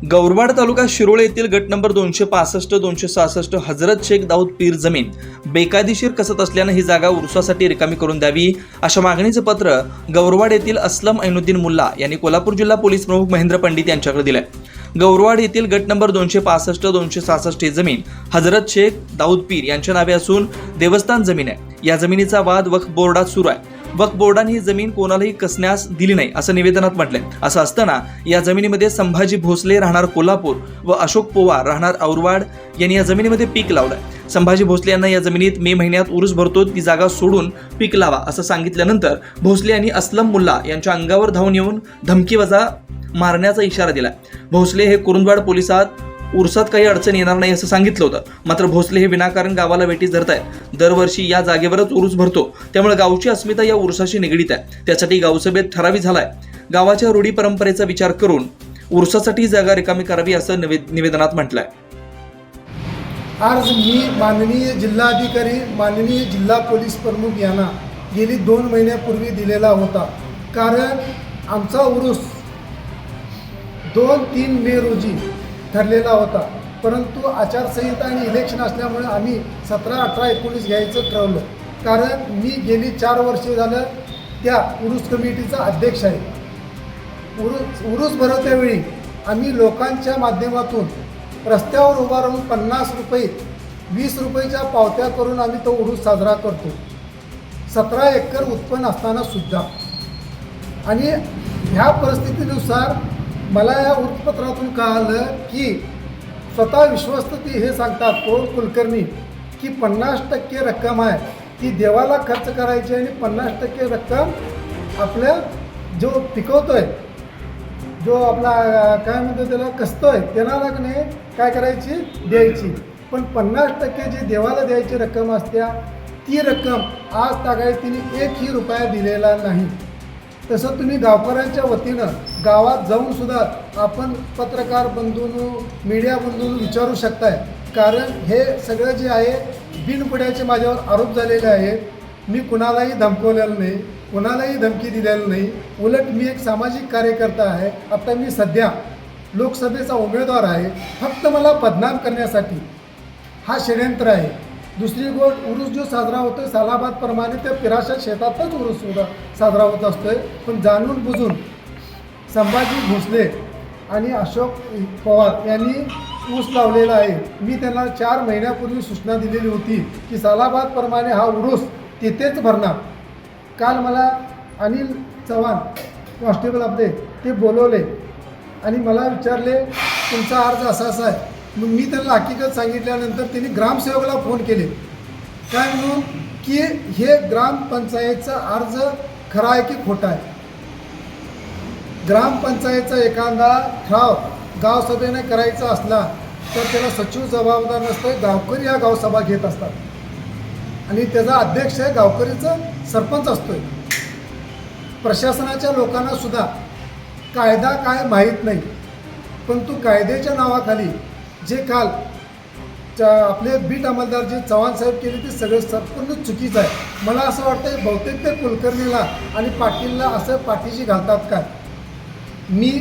गौरवाड तालुका शिरोळ येथील गट नंबर 265-266 हजरत शेख दाऊद पीर जमीन बेकायदेशीर कसत असल्याने ही जागा उरुसासाठी रिकामी करून द्यावी अशा मागणीचे पत्र गौरवाड येथील असलम ऐनुद्दीन मुल्ला यांनी कोल्हापूर जिल्हा पोलीस प्रमुख महेंद्र पंडित यांच्याकडे दिले. गौरवाड येथील गट नंबर 265-266 ही जमीन हजरत शेख दाऊद पीर यांच्या नावे असून देवस्थान जमीन आहे. या जमिनीचा वाद वक्फ बोर्डात सुरू आहे. वक्फ बोर्डाने ही जमीन कोणालाही कसण्यास दिली नाही असं निवेदनात म्हटलंय. असं असताना या जमिनीमध्ये संभाजी भोसले राहणार कोल्हापूर व अशोक पोवार राहणार औरवाड यांनी या जमिनीमध्ये पीक लावलंय. संभाजी भोसले यांना या जमिनीत मे महिन्यात उरूस भरतो ती जागा सोडून पीक लावा असं सांगितल्यानंतर भोसले यांनी असलम मुल्ला यांच्या अंगावर धावून येऊन धमकीवजा मारण्याचा इशारा दिलाय. भोसले हे कुरुंदवाड पोलिसात उरसात काही अडचण येणार नाही असं सांगितलं होतं. मात्र भोसले हे विनाकारण गावाला वेठीस धरतायत. दरवर्षी या जागेवरच उरूस भरतो, त्यामुळे गावची अस्मिता या उरसाशी निगडीत आहे. त्यासाठी गावसभेत ठराव झालाय. गावाच्या रूढी परंपरेचा विचार करून उरसासाठी जागा रिकामी करावी असं निवेदनात म्हटलंय. आज मी माननीय जिल्हाधिकारी माननीय जिल्हा पोलीस प्रमुख यांना गेली 2 महिन्यापूर्वी दिलेला होता. कारण आमचा उरूस 2-3 मे रोजी ठरलेला होता, परंतु आचारसंहिता आणि इलेक्शन असल्यामुळे आम्ही 17, 18, 19 घ्यायचं ठरवलं. कारण मी गेली 4 वर्षे झालं त्या उरूस कमिटीचा अध्यक्ष आहे. उरूस भरवत्यावेळी आम्ही लोकांच्या माध्यमातून रस्त्यावर उभा राहून 50 रुपये 20 रुपयेच्या पावत्या करून आम्ही तो उरूस साजरा करतो. 17 एकर उत्पन्न असताना सुद्धा. आणि ह्या परिस्थितीनुसार मला या वृत्तपत्रातून कळालं की स्वतः विश्वस्त ती हे सांगतात पवन कुलकर्णी की 50% रक्कम आहे ती देवाला खर्च करायची आणि 50% रक्कम आपल्या जो पिकवतोय, जो आपला काय म्हणतो त्याला कसतोय त्याला लागणे काय करायची द्यायची. पण 50% जे देवाला द्यायची रक्कम असत्या ती रक्कम आज तागाय तिने 1ही रुपया दिलेला नाही. तसं तुम्ही गावकऱ्यांच्या वतीनं गावात जाऊन सुद्धा आपण पत्रकार बंधूंनो मीडिया बंधूंनो विचारू शकताय. कारण हे सगळं जे आहे बिनपुड्याचे माझ्यावर आरोप झालेले आहेत. मी कुणालाही धमकवलेलं नाही, कुणालाही धमकी दिलेलं नाही. उलट मी एक सामाजिक कार्यकर्ता आहे. आता मी सध्या लोकसभेचा उमेदवार आहे. फक्त मला बदनाम करण्यासाठी हा षडयंत्र आहे. दुसरी गोष्ट उरूस जो साजरा होतोय सालाबादप्रमाणे त्या पिराशा शेतातच उरूस सुद्धा साजरा होत असतोय. पण जाणून बुजून संभाजी भोसले आणि अशोक पवार यांनी ऊस लावलेला आहे. मी त्यांना 4 महिन्यापूर्वी सूचना दिलेली होती की सालाबादप्रमाणे हा उरूस तिथेच भरणार. काल मला अनिल चव्हाण कॉन्स्टेबल आपले ते बोलवले आणि मला विचारले तुमचा अर्ज असा आहे. मग मी त्यांना हकीकत सांगितल्यानंतर त्यांनी ग्रामसेवकाला फोन केले काय म्हणून की हे ग्रामपंचायतचा अर्ज खरा आहे की खोटा आहे. ग्रामपंचायतचा एखादा ठराव गावसभेने करायचा असला तर त्याला सचिव जबाबदार नसतं. गावकरी या गावसभा घेत असतात आणि त्याचा अध्यक्ष आहे गावकरीचा सरपंच असतोय. प्रशासनाच्या लोकांना सुद्धा कायदा काय माहीत नाही, परंतु कायद्याच्या नावाखाली जे काल आपले बीट अंमलदार जे चव्हाण साहेब केले ते सगळं संपूर्ण चुकीचं आहे. मला असं वाटतं बहुतेक ते कुलकर्णीला आणि पाटीलला असं पाठीशी घालतात काय. मी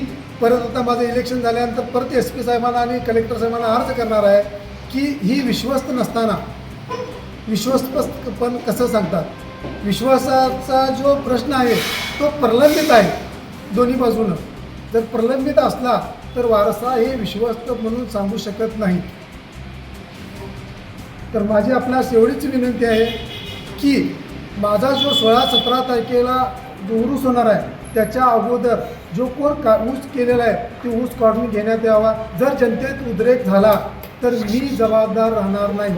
परत आता माझं इलेक्शन झाल्यानंतर परत SP साहेबांना आणि कलेक्टर साहेबांना अर्ज करणार आहे की ही विश्वस्त नसताना विश्वस्त पण कसं सांगतात. विश्वासाचा जो प्रश्न आहे तो प्रलंबित आहे दोन्ही बाजूनं. जर प्रलंबित असला तर वारसा हे विश्वस्त म्हणून सांगू शकत नाही. तर माझी आपणास एवढीच विनंती आहे की माझा जो 16-17 तारखेला जो उरूस होणार आहे त्याच्या अगोदर जो कोण ऊस केलेला आहे ते ऊस काढून घेण्यात यावा. जर जनतेत उद्रेक झाला तर मी जबाबदार राहणार नाही.